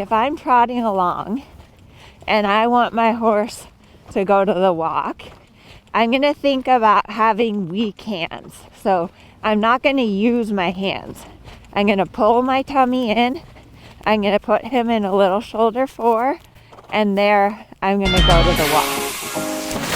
If I'm trotting along and I want my horse to go to the walk, I'm going to think about having weak hands. So I'm not going to use my hands. I'm going to pull my tummy in. I'm going to put him in a little shoulder fore, and there I'm going to go to the walk.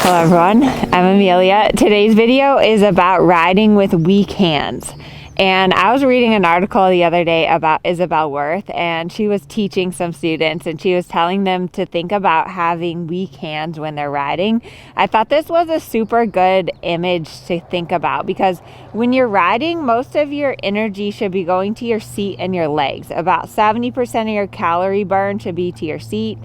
Hello everyone, I'm Amelia. Today's video is about riding with weak hands. And I was reading an article the other day about Isabel Werth, and she was teaching some students and she was telling them to think about having weak hands when they're riding. I thought this was a super good image to think about, because when you're riding, most of your energy should be going to your seat and your legs. About 70% of your calorie burn should be to your seat,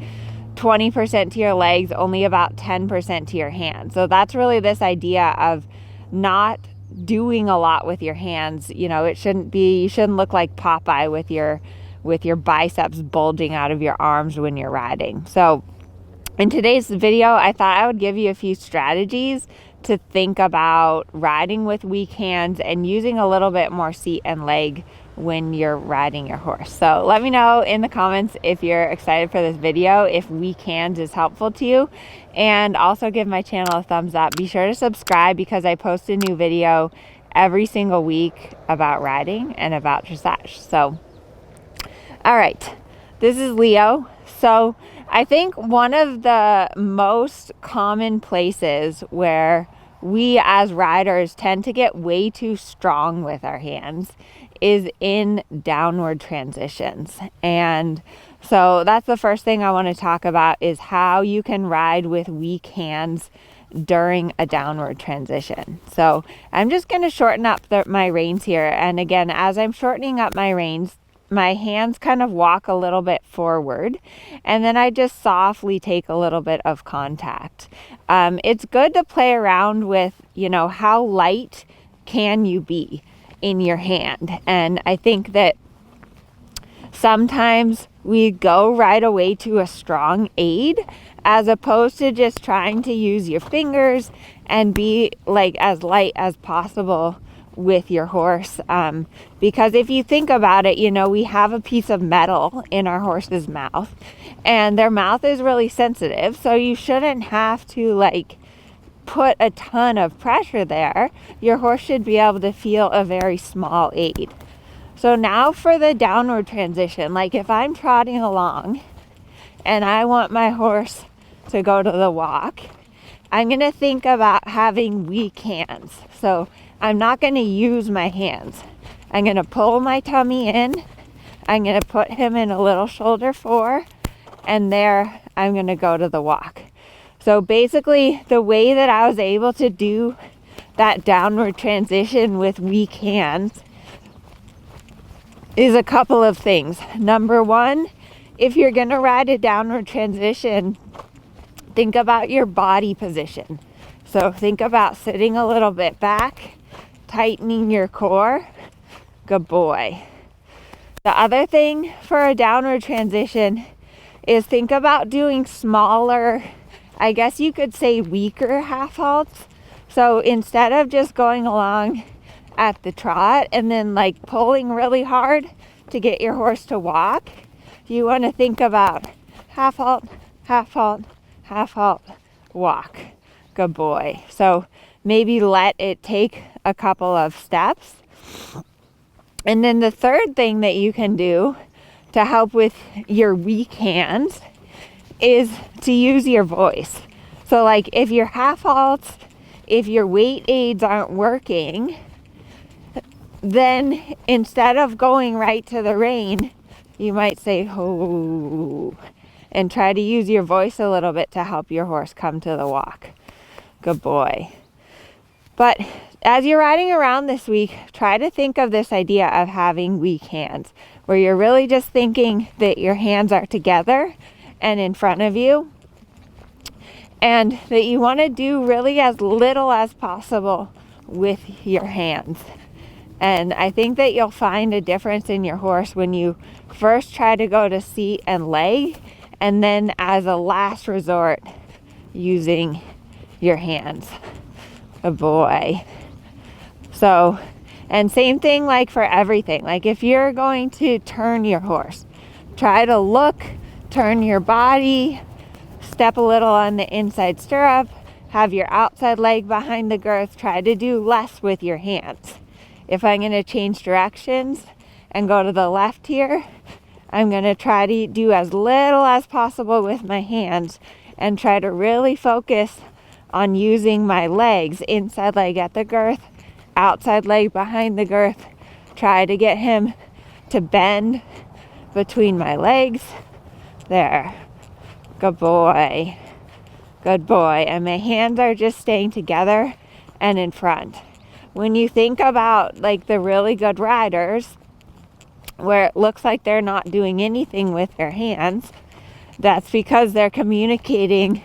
20% to your legs, only about 10% to your hands. So that's really this idea of not doing a lot with your hands. You know, you shouldn't look like Popeye with your biceps bulging out of your arms when you're riding. So in today's video, I thought I would give you a few strategies to think about riding with weak hands and using a little bit more seat and leg when you're riding your horse. So let me know in the comments if you're excited for this video, if weak hands is helpful to you, and also give my channel a thumbs up. Be sure to subscribe because I post a new video every single week about riding and about dressage. So, all right, this is Leo. So I think one of the most common places where we as riders tend to get way too strong with our hands is in downward transitions. And so that's the first thing I want to talk about, is how you can ride with weak hands during a downward transition. So I'm just going to shorten up my reins here. And again, as I'm shortening up my reins, my hands kind of walk a little bit forward, and then I just softly take a little bit of contact. It's good to play around with, how light can you be in your hand. And I think that sometimes we go right away to a strong aid as opposed to just trying to use your fingers and be like as light as possible with your horse. Because if you think about it, we have a piece of metal in our horse's mouth, and their mouth is really sensitive. So you shouldn't have to put a ton of pressure there. Your horse should be able to feel a very small aid. So now for the downward transition, if I'm trotting along and I want my horse to go to the walk, I'm going to think about having weak hands. So I'm not going to use my hands. I'm going to pull my tummy in. I'm going to put him in a little shoulder fore, and there I'm going to go to the walk. So basically, the way that I was able to do that downward transition with weak hands is a couple of things. Number one, if you're going to ride a downward transition, think about your body position. So think about sitting a little bit back, tightening your core. Good boy. The other thing for a downward transition is think about doing smaller, I guess you could say weaker half halts. So instead of just going along at the trot and then pulling really hard to get your horse to walk, you want to think about half halt, half halt, half halt, walk. Good boy. So maybe let it take a couple of steps. And then the third thing that you can do to help with your weak hands is to use your voice. So if your half halts, if your weight aids aren't working, then instead of going right to the rein, you might say, "Ho," and try to use your voice a little bit to help your horse come to the walk. Good boy. But as you're riding around this week, try to think of this idea of having weak hands, where you're really just thinking that your hands are together and in front of you, and that you want to do really as little as possible with your hands. And I think that you'll find a difference in your horse when you first try to go to seat and leg, and then as a last resort, using your hands. Good boy. So, and same thing for everything. If you're going to turn your horse, try to look, turn your body, step a little on the inside stirrup, have your outside leg behind the girth. Try to do less with your hands. If I'm going to change directions and go to the left here, I'm going to try to do as little as possible with my hands and try to really focus on using my legs, inside leg at the girth, outside leg behind the girth. Try to get him to bend between my legs. There. Good boy. Good boy. And my hands are just staying together and in front. When you think about like the really good riders, where it looks like they're not doing anything with their hands, that's because they're communicating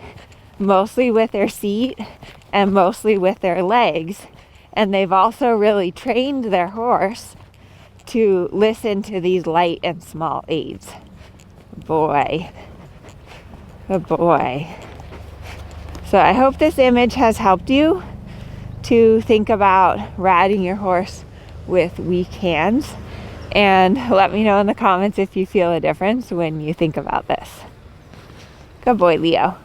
mostly with their seat and mostly with their legs. And they've also really trained their horse to listen to these light and small aids. Good boy. Good boy. So I hope this image has helped you to think about riding your horse with weak hands. And let me know in the comments if you feel a difference when you think about this. Good boy, Leo.